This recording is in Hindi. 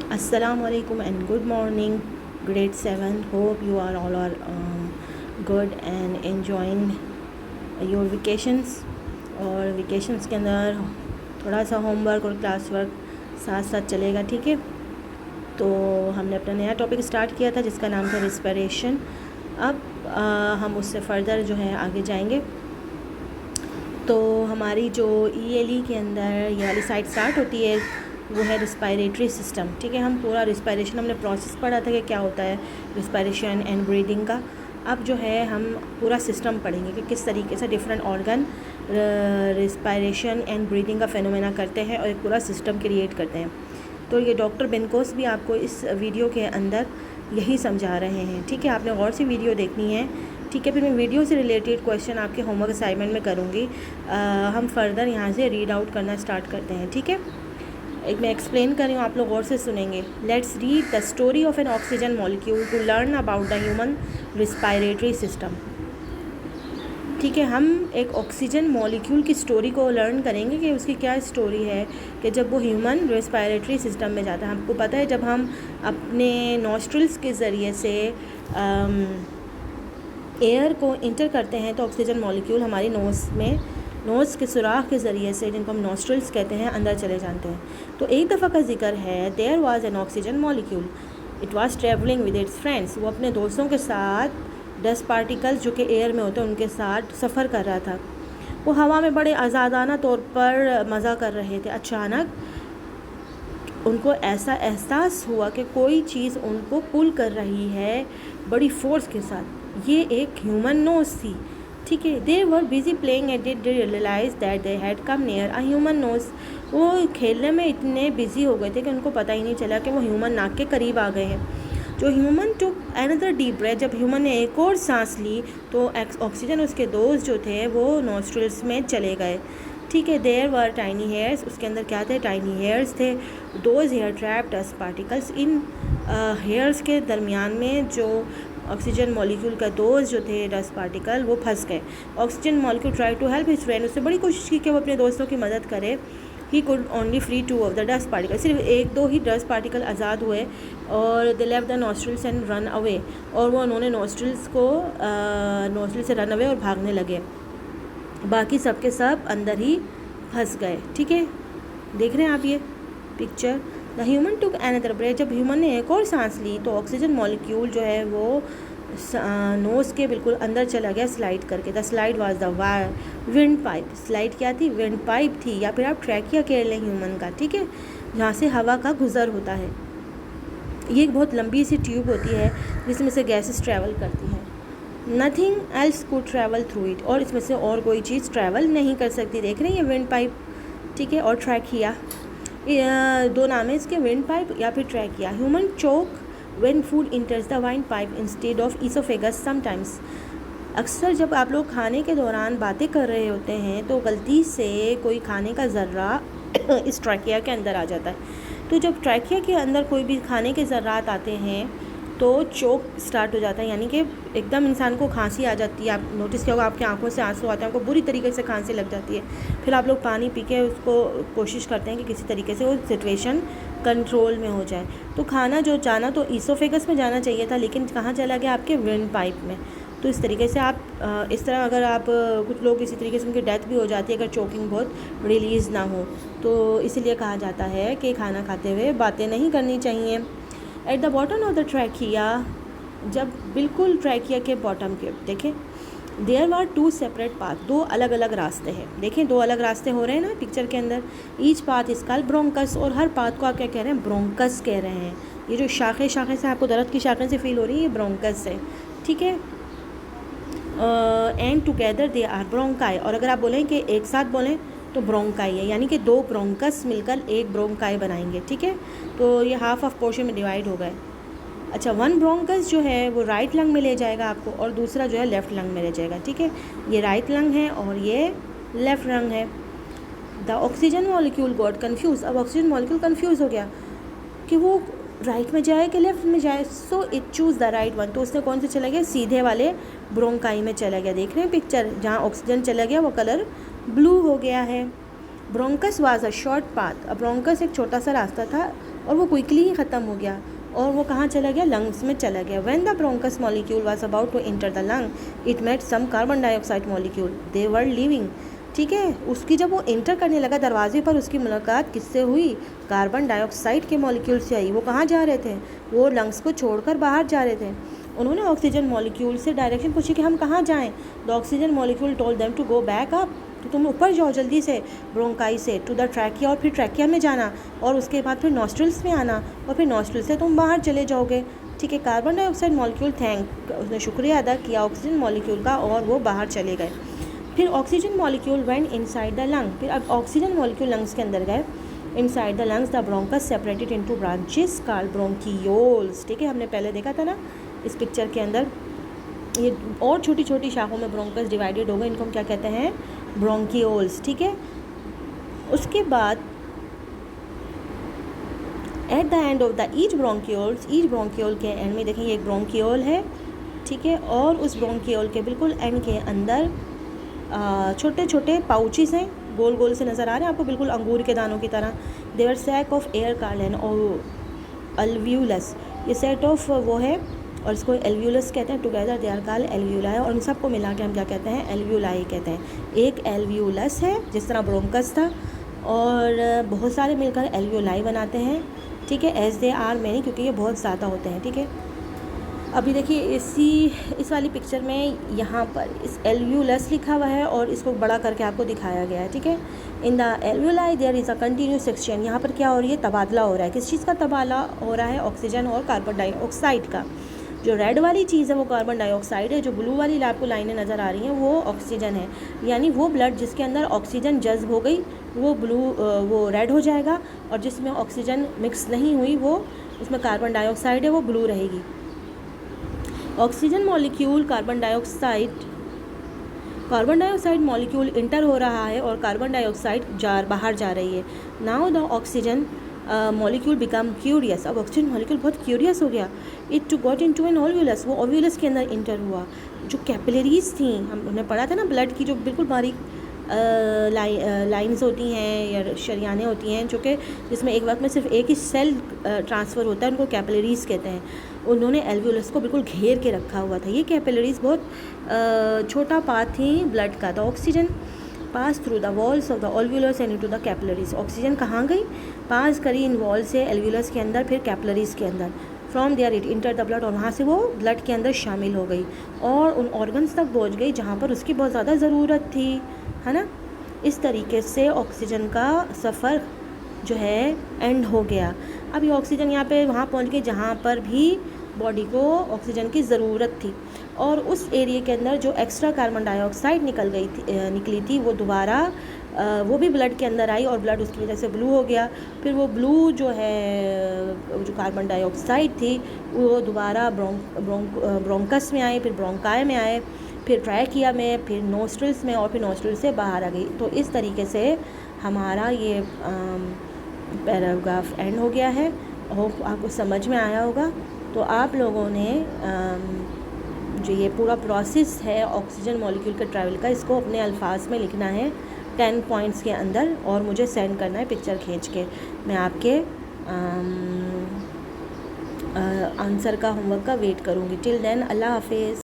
Assalamualaikum and good morning, grade 7. Hope you are all are good and enjoying your vacations. और वेकेशंस के अंदर थोड़ा सा होमवर्क और क्लास वर्क साथ साथ चलेगा, ठीक है। तो हमने अपना नया टॉपिक स्टार्ट किया था जिसका नाम था रिस्पिरेशन। अब हम उससे फ़र्दर जो है आगे जाएंगे। तो हमारी जो ELE के अंदर ये वाली साइड स्टार्ट होती है वो है रिस्पायरेटरी सिस्टम, ठीक है। हम पूरा रिस्पायरेशन हमने प्रोसेस पढ़ा था कि क्या होता है रिस्पायरेशन एंड ब्रीदिंग का। अब जो है हम पूरा सिस्टम पढ़ेंगे कि किस तरीके से different organ respiration and breathing का फेनोमेना करते हैं और एक पूरा सिस्टम क्रिएट करते हैं। तो ये डॉक्टर बेनकोस भी आपको इस वीडियो के अंदर यही समझा रहे हैं, ठीक है। आपने गौर से वीडियो देखनी है, ठीक है। फिर मैं वीडियो से रिलेटेड क्वेश्चन आपके होमवर्क असाइनमेंट में करूँगी। हम फर्दर यहाँ से रीड आउट करना स्टार्ट करते हैं, ठीक है। एक मैं एक्सप्लेन कर रही हूँ, आप लोग गौर से सुनेंगे। Let's read the story of an oxygen molecule to learn about the human respiratory system, ठीक है। हम एक ऑक्सीजन मॉलिक्यूल की स्टोरी को लर्न करेंगे कि उसकी क्या स्टोरी है कि जब वो ह्यूमन रिस्पायरेटरी सिस्टम में जाता है। हमको पता है जब हम अपने नॉस्ट्रल्स के ज़रिए से एयर को इंटर करते हैं तो ऑक्सीजन मॉलिक्यूल हमारी नोज़ के सुराख के ज़रिए से, जिनको हम नॉस्ट्रल्स कहते हैं, अंदर चले जाते हैं। तो एक दफ़ा का जिक्र है, there was an oxygen molecule, it was travelling with its friends. वो अपने दोस्तों के साथ डस्ट पार्टिकल्स जो कि एयर में होते हैं उनके साथ सफ़र कर रहा था। वो हवा में बड़े आज़ादाना तौर पर मज़ा कर रहे थे। अचानक उनको ऐसा एहसास हुआ कि कोई चीज़ उनको पुल कर रही है बड़ी फोर्स के साथ। ये एक ह्यूमन नोज़ थी, ठीक है। They were busy playing and did realize that they had come near a human nose. वो खेलने में इतने बिजी हो गए थे कि उनको पता ही नहीं चला कि वो ह्यूमन नाक के करीब आ गए हैं। जो human took another deep breath, जब ह्यूमन ने एक और सांस ली तो ऑक्सीजन उसके डोज जो थे वो नॉस्ट्रल्स में चले गए, ठीक है। देयर वर टाइनी हेयर्स, उसके अंदर क्या थे, टाइनी हेयर्स थे। Those hair trap dust particles, इन हेयर्स के दरमियान में जो ऑक्सीजन मॉलिक्यूल का डोज जो थे डस्ट पार्टिकल वो फंस गए। Oxygen molecule try to help his friend, उसने बड़ी कोशिश की कि वो अपने दोस्तों की मदद करे। He could only free 2 of the dust particle, सिर्फ 1-2 ही डस्ट पार्टिकल आज़ाद हुए और they left the nostrils and run away, और वो उन्होंने नॉस्ट्रल से रन अवे और भागने लगे। बाकी सब के सब अंदर ही फंस गए, ठीक है। देख रहे हैं आप ये picture. The human took another breath, जब ह्यूमन ने एक और सांस ली तो ऑक्सीजन मॉलिक्यूल जो है वो नोज़ के बिल्कुल अंदर चला गया स्लाइड करके। The slide was the wind pipe, slide क्या थी, विंड पाइप थी, या फिर आप ट्रैकिया कह लें ह्यूमन का, ठीक है, जहाँ से हवा का गुजर होता है। ये एक बहुत लंबी सी ट्यूब होती है जिसमें से गैसेस ट्रैवल करती हैं। Nothing else could travel through it, और इसमें से और कोई चीज़ ट्रैवल नहीं कर सकती। देख रहे हैं ये विंड पाइप, ठीक है, और ट्रैकिया, दो नाम है इसके, विंड पाइप या फिर trachea. Human choke when food enters the windpipe instead of oesophagus sometimes. अक्सर जब आप लोग खाने के दौरान बातें कर रहे होते हैं तो गलती से कोई खाने का ज़र्रा इस ट्रैकिया के अंदर आ जाता है। तो जब ट्रैकिया के अंदर कोई भी खाने के ज़र्रात आते हैं तो चोक स्टार्ट हो जाता है, यानी कि एकदम इंसान को खांसी आ जाती है। आप नोटिस किया होगा आपकी आंखों से आंसू आते हैं, आपको बुरी तरीके से खांसी लग जाती है। फिर आप लोग पानी पी के उसको कोशिश करते हैं कि किसी तरीके से वो सिचुएशन कंट्रोल में हो जाए। तो खाना जो जाना तो ईसोफेगस में जाना चाहिए था, लेकिन कहाँ चला गया, आपके विंड पाइप में। तो इस तरीके से आप इस तरह अगर आप कुछ लोग इसी तरीके से उनकी डेथ भी हो जाती है अगर चोकिंग बहुत रिलीज़ ना हो। तो इसीलिए कहा जाता है कि खाना खाते हुए बातें नहीं करनी चाहिए। At the bottom of the trachea, जब बिल्कुल ट्रैकिया के बॉटम के देखें, देयर वर 2 सेपरेट पाथ, 2 अलग अलग रास्ते हैं। देखें 2 अलग रास्ते हो रहे हैं ना पिक्चर के अंदर। Each path is called bronchus, और हर पाथ को आप क्या कह रहे हैं, ब्रोंकस कह रहे हैं। ये जो शाखें से आपको दर्द की शाखें से फील हो रही है, ये ब्रोंकस है, ठीक है। And together they are bronchi, और अगर आप बोलें कि एक साथ बोलें तो ब्रोंकाई है, यानी कि 2 ब्रोंकस मिलकर एक ब्रोंकाई बनाएंगे, ठीक है। तो ये हाफ ऑफ पोर्शन में डिवाइड हो गए। अच्छा, 1 ब्रोंकस जो है वो राइट लंग में ले जाएगा आपको, और दूसरा जो है लेफ़्ट लंग में ले जाएगा, ठीक है। ये राइट लंग है और ये लेफ़्ट लंग है। The oxygen molecule got confuse, अब ऑक्सीजन मॉलिक्यूल कन्फ्यूज़ हो गया कि वो राइट में जाए कि लेफ़्ट में जाए। So it choose the right one, तो उसने कौन से चला गया, सीधे वाले ब्रोंकाई में चला गया। देख रहे हैं पिक्चर, जहाँ ऑक्सीजन चला गया वो कलर ब्लू हो गया है। Bronchus was a short path, अब ब्रोंकस एक छोटा सा रास्ता था और वो क्विकली ही ख़त्म हो गया और वो कहाँ चला गया, लंग्स में चला गया। When the bronchus molecule was about to enter the lung it met some carbon dioxide molecule they were living. ठीक है, उसकी जब वो एंटर करने लगा दरवाजे पर, उसकी मुलाकात किससे हुई, कार्बन डाइऑक्साइड के मॉलिक्यूल से आई। वो कहाँ जा रहे थे, वो लंग्स को छोड़कर बाहर जा रहे थे। उन्होंने ऑक्सीजन मॉलिक्यूल से डायरेक्शन पूछी कि हम कहाँ जाएं। The oxygen molecule told them to go back up, तो तुम ऊपर जाओ जल्दी से ब्रोंकाई से, टू द ट्रैकिया, और फिर ट्रैकिया में जाना, और उसके बाद फिर नॉस्ट्रल्स में आना, और फिर नॉस्ट्रल से तुम बाहर चले जाओगे। ठीक है, कार्बन डाइऑक्साइड मॉलिक्यूल उसने शुक्रिया अदा किया ऑक्सीजन मॉलिक्यूल का, और वो बाहर चले गए। फिर oxygen molecule went inside the lung, फिर अब ऑक्सीजन मॉलिक्यूल लंग्स के अंदर गए। Inside the lungs the bronchus separated into branches called bronchioles. ठीक है, हमने पहले देखा था ना इस पिक्चर के अंदर, ये और छोटी छोटी शाखों में ब्रोंकस डिवाइडेड हो गए, इनको हम क्या कहते हैं, ब्रोंकियोल्स। ठीक है, उसके बाद at the end of the each bronchiole के एंड में देखें ये एक ब्रोंकियोल है। ठीक है, और उस ब्रोंकियोल के बिल्कुल एंड के अंदर छोटे छोटे पाउचेस हैं, गोल गोल से नज़र आ रहे हैं आपको, बिल्कुल अंगूर के दानों की तरह। देवर सैक ऑफ एयर कार्लन और एल्व्यूलस, ये सेट ऑफ वो है और इसको एल्व्यूलस कहते हैं। Together they are called alveoli, और इन सबको मिला के हम क्या कहते हैं, एल्व्यूलाई कहते हैं। एक एल्व्यूलस है जिस तरह ब्रोंकस था, और बहुत सारे मिलकर एल्व्यूलाई बनाते हैं। ठीक है, एज दे आर मैनी, क्योंकि ये बहुत ज़्यादा होते हैं। ठीक है, अभी देखिए इस वाली पिक्चर में यहाँ पर इस एल्व्यूलस लिखा हुआ है और इसको बड़ा करके आपको दिखाया गया है। ठीक है, in the alveoli there is a continuous exchange. यहाँ पर क्या हो रही है, तबादला हो रहा है। किस चीज़ का तबादला हो रहा है, ऑक्सीजन और कार्बन डाइऑक्साइड का। जो रेड वाली चीज़ है वो कार्बन डाइऑक्साइड है, जो ब्लू वाली आपको लाइनें नज़र आ रही हैं वो ऑक्सीजन है। यानी वो ब्लड जिसके अंदर ऑक्सीजन जज्ब हो गई वो रेड हो जाएगा, और जिसमें ऑक्सीजन मिक्स नहीं हुई वो उसमें कार्बन डाइऑक्साइड है, वो ब्लू रहेगी। Oxygen molecule carbon dioxide molecule inter हो रहा है और कार्बन डाइऑक्साइड बाहर जा रही है। Now the oxygen molecule become curious, अब ऑक्सीजन मॉलिक्यूल बहुत क्यूरियस हो गया। इट गॉट इनटू एन ओव्यूलस, वो ओव्यूलस के अंदर इंटर हुआ। जो कैपिलरीज थी, हमने पढ़ा था ना ब्लड की जो बिल्कुल बारीक लाइंस होती हैं या शरियानें होती हैं, जो कि जिसमें एक वक्त में सिर्फ एक ही सेल ट्रांसफ़र होता है, उनको कैपिलरीज कहते हैं। उन्होंने एल्व्यूलस को बिल्कुल घेर के रखा हुआ था। ये कैपिलरीज बहुत छोटा पार्ट थी ब्लड का। The oxygen pass through the walls of the alveolus and into the capillaries, oxygen कहाँ गई, पास करी इन वॉल से एल्व्यूलस के अंदर, फिर कैपिलरीज के अंदर। From there it enter the blood, और वहाँ से वो ब्लड के अंदर शामिल हो गई और उन ऑर्गन्स तक पहुँच गई जहाँ पर उसकी बहुत ज़्यादा ज़रूरत थी, है ना। इस तरीके से ऑक्सीजन का सफ़र जो है एंड हो गया। अब ये ऑक्सीजन यहाँ पे वहाँ पहुँच गई जहाँ पर भी बॉडी को ऑक्सीजन की ज़रूरत थी, और उस एरिया के अंदर जो एक्स्ट्रा कार्बन डाइऑक्साइड निकली थी वो दोबारा वो भी ब्लड के अंदर आई, और ब्लड उसकी वजह से ब्लू हो गया। फिर वो ब्लू जो है जो कार्बन डाइऑक्साइड थी वो दोबारा ब्रोंकस में आए, फिर ब्रोंकाई में आए, फिर ट्रैकिया में, फिर नोस्ट्रल्स में, और फिर नोस्ट्रल से बाहर आ गई। तो इस तरीके से हमारा ये पैराग्राफ एंड हो गया है। होप आपको समझ में आया होगा। तो आप लोगों ने जो ये पूरा प्रोसेस है ऑक्सीजन मॉलिक्यूल के ट्रैवल का, इसको अपने अल्फाज में लिखना है 10 पॉइंट्स के अंदर, और मुझे सेंड करना है पिक्चर खींच के। मैं आपके आंसर का, होमवर्क का वेट करूँगी। टिल देन अल्लाह हाफिज़।